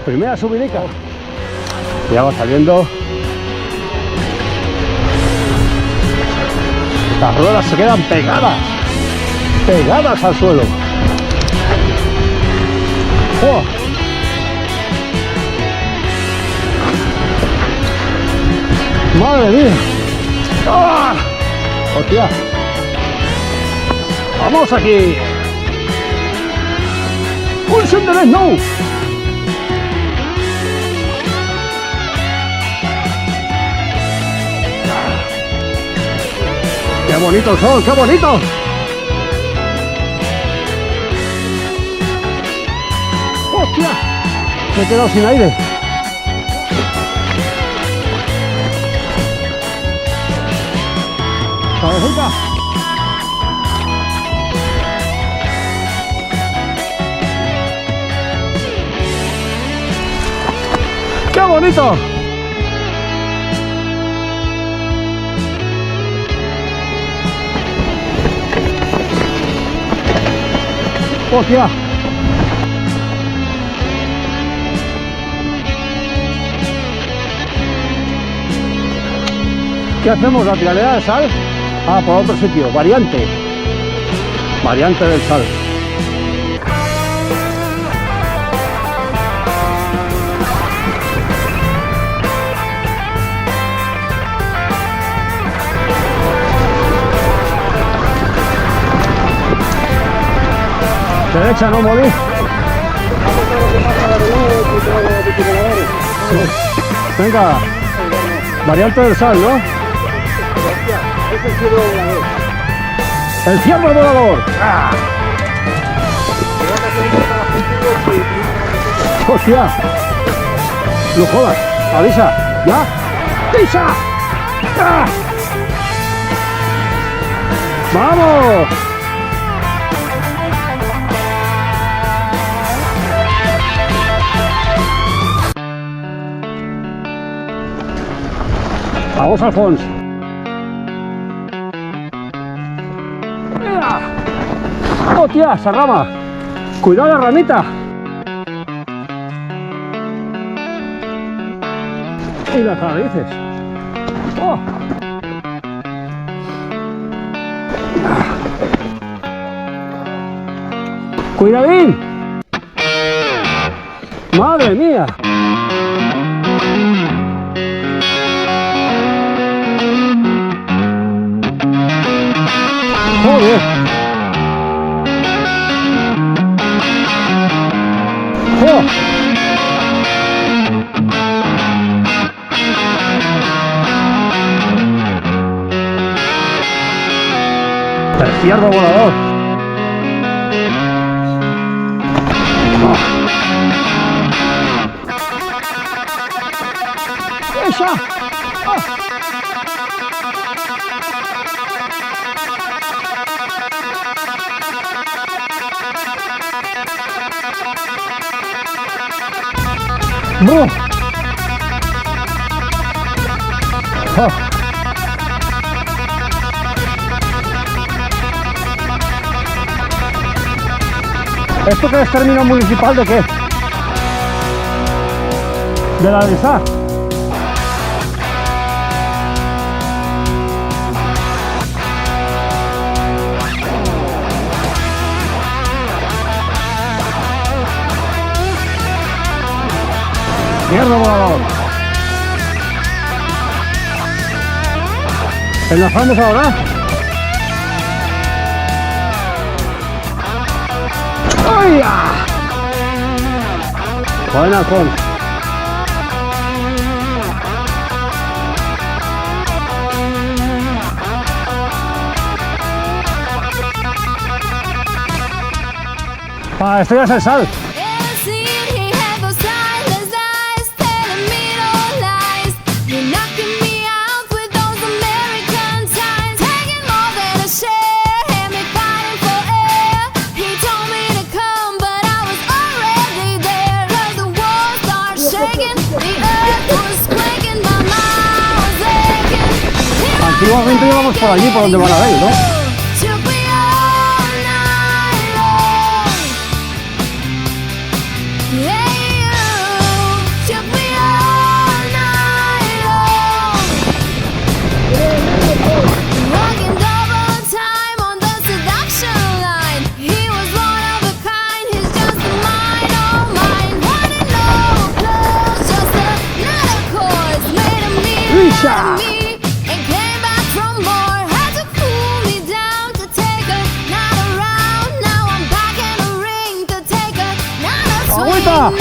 Primera subidica. Ya va saliendo. Las ruedas se quedan pegadas al suelo. ¡Oh! ¡Madre mía! ¡Ah! ¡Hostia! ¡Vamos aquí! ¡Pulsen del Snow! ¡Qué bonito el sol! ¡Qué bonito! ¡Hostia! Me he quedado sin aire. ¡Cabecita! ¡Qué bonito! ¡Hostia! ¿Qué hacemos? ¿La tiralera de sal? Ah, por otro sitio. Variante. Variante del sal. Derecha, no morir. Sí. Venga. Variante del sal, ¿no? El ciervo volador. ¡Ah! ¡Hostia! No jodas. Avisa. ¿Ya? ¡Avisa! ¡Ah! ¡Vamos! Vamos, Alfonso. ¡Oh, tía! ¡Esa rama! ¡Cuidado la ramita! Y las raíces. ¡Oh! ¡Cuidadín! ¡Madre mía! ¡Joder! ¡Oh! El ciervo volador. ¡Esa! ¡Ah! ¡No! ¡Ah! ¿Esto que es término municipal de qué? ¿De la Alisa? ¡Ciervo volador! ¿Enlazamos ahora? ¡Ay! Buen Alfonso. Ah, esto ya es el sal. Antiguamente íbamos por allí, por donde van a ver, ¿no? ¡Isha! ¡Agüita!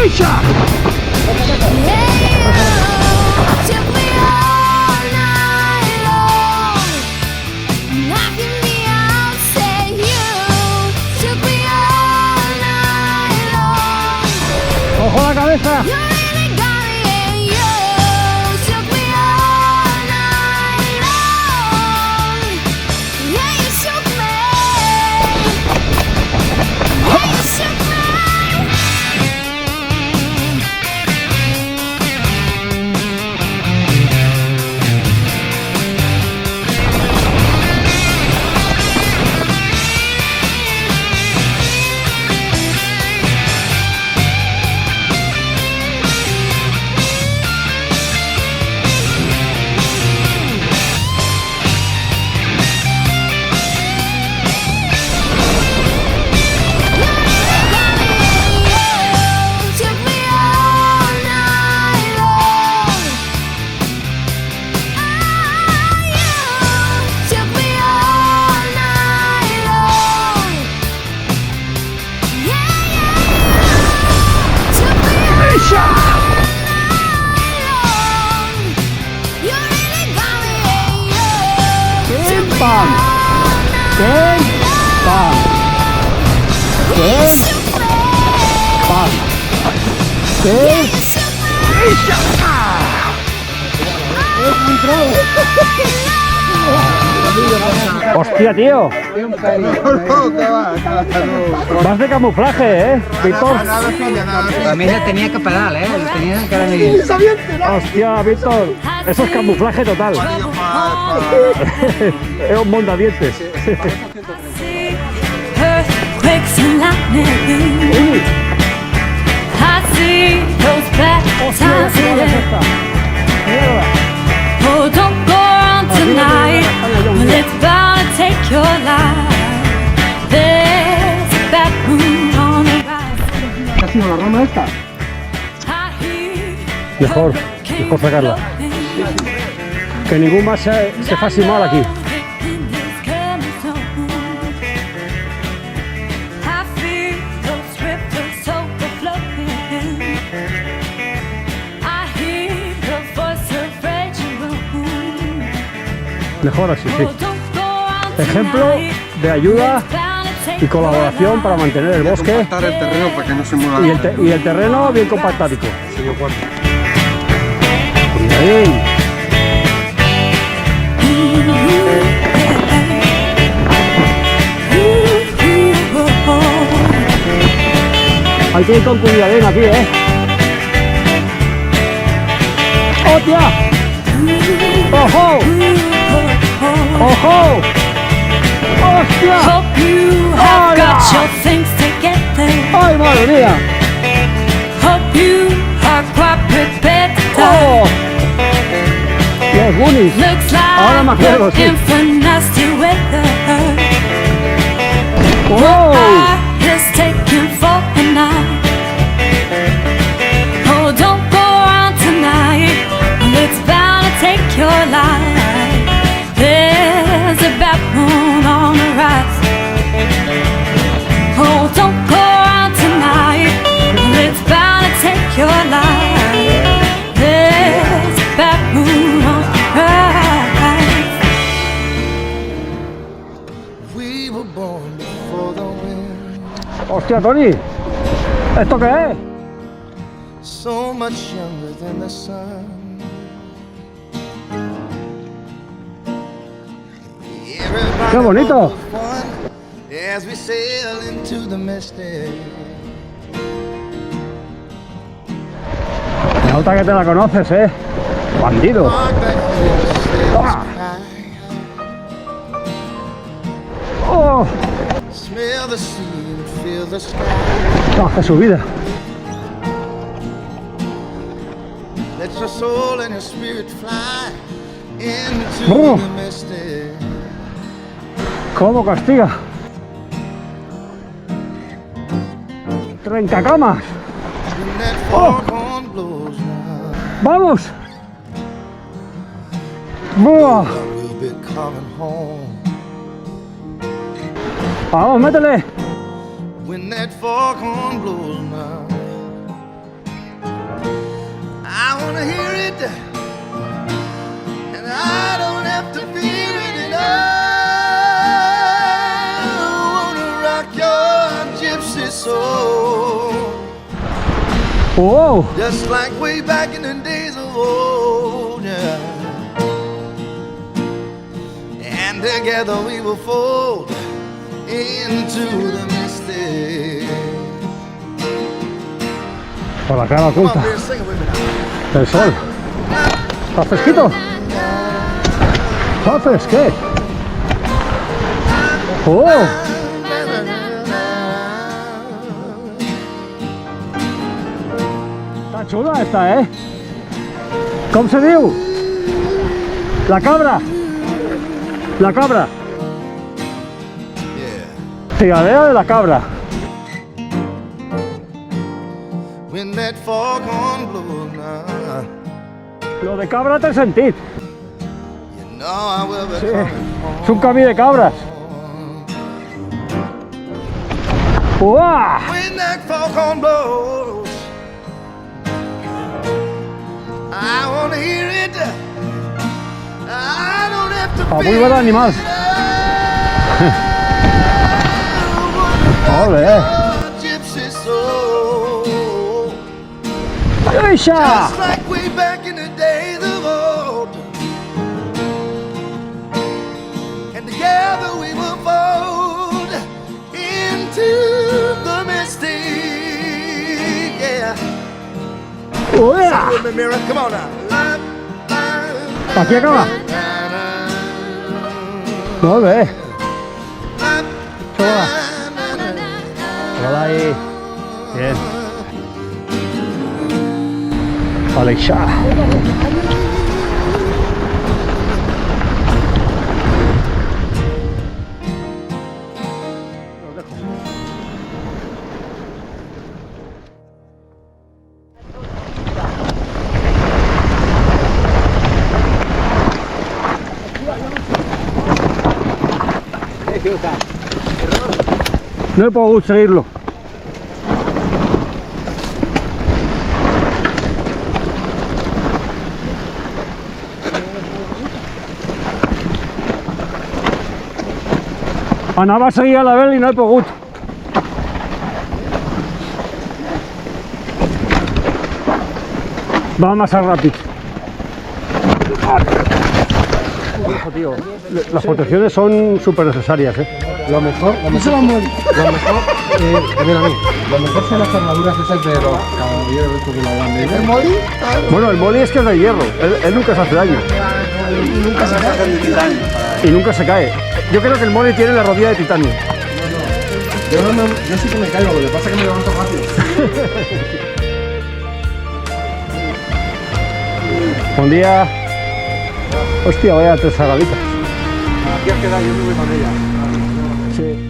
¡Isha! ¡Ojo a la cabeza! ¡Pam! ¡Pam! ¡Pam! ¡Pam! ¡Hostia, tío! Vas de camuflaje, ¿eh, Víctor? A mí se tenía que parar, ¿eh? Tenía que... ¡Hostia, Víctor! Eso es camuflaje total. Es un mondadientes. Oh, don't go on tonight. Well, it's bound to take your life. There's a bad moon on the rise. ¿Qué ha sido la rama esta? Mejor sacarla. Que ningún más se faci mal aquí. Mejor así, sí. Ejemplo de ayuda y colaboración para mantener el bosque. Compactar el terreno para que no se mueva. Y el terreno bien compactado. Cuidadín. Hay que ir con cuidadín aquí, ¡Hostia! ¡Ojo! ¡Ojo! ¡Hostia! ¡Ay, madre mía! ¡Oh! Los Goonies. Ahora más claro, sí. ¡Oh! Oh, don't go on tonight. It's bound to take your life. There's a bad moon on the rise. Oh, don't go on tonight. It's bound to take your life. There's a bad moon on the rise. We were born before the wind. Hostia, Tony. ¿Esto qué es? So much younger than the sun. ¡Qué bonito! Se nota que te la conoces, ¿eh? Bandido. ¡Ah! ¡Oh! ¡Oh, qué subida! into the misty. ¿Cómo castiga? 30 camas. When that foghorn blows now, ¡Vamos! ¡Buah! we'll be coming home. ¡Vamos, métele! When that foghorn blows now, I wanna hear it, and I don't have to fear it, and I wanna rock your gypsy soul, ¡Wow! just like way back in the days of old, yeah. And together we will fold into the misty. Por la cara Come on, oculta. man, sing it with me now. El sol. ¿Está fresquito? ¿Está fresqué? ¡Oh! Está chula esta, ¿eh? ¿Cómo se diu? La cabra. La cabra. Yeah. Tiradera de la cabra. When that foghorn blows now, Lo de cabra té sentit. you know I will be Sí. coming És un camí de cabres. Uah! When that foghorn blows, I wanna hear it. I don't have to Muy feel buen it. animal. I Ole. wanna gypsy soul, ¡Eixa! just like way back in the days of old. And together we will fold into the misty. Yeah. Uah! With me, Mira. Come on now. Aquí acaba. Molt bé. Hola. Hola ahí. Bien. Alexa. No he pogut seguirlo. Anava a seguir a la Bel i no he pogut. Va massa ràpid. Ojo, tío. Las protecciones son súper necesarias, Lo mejor, mira a mí, lo mejor son las armaduras esas de los caballeros estos de la banda. ¿El Molly? Bueno, el Molly es que es de hierro, él nunca se hace daño. Nunca se sacan de titanio. Y nunca se cae. Yo creo que el Molly tiene la rodilla de titanio. Yo sí que me caigo, lo que pasa es que me levanto rápido. Buen día. Hostia, vaya tres sagaditas. Aquí has quedado, yo me voy con ella. Sí.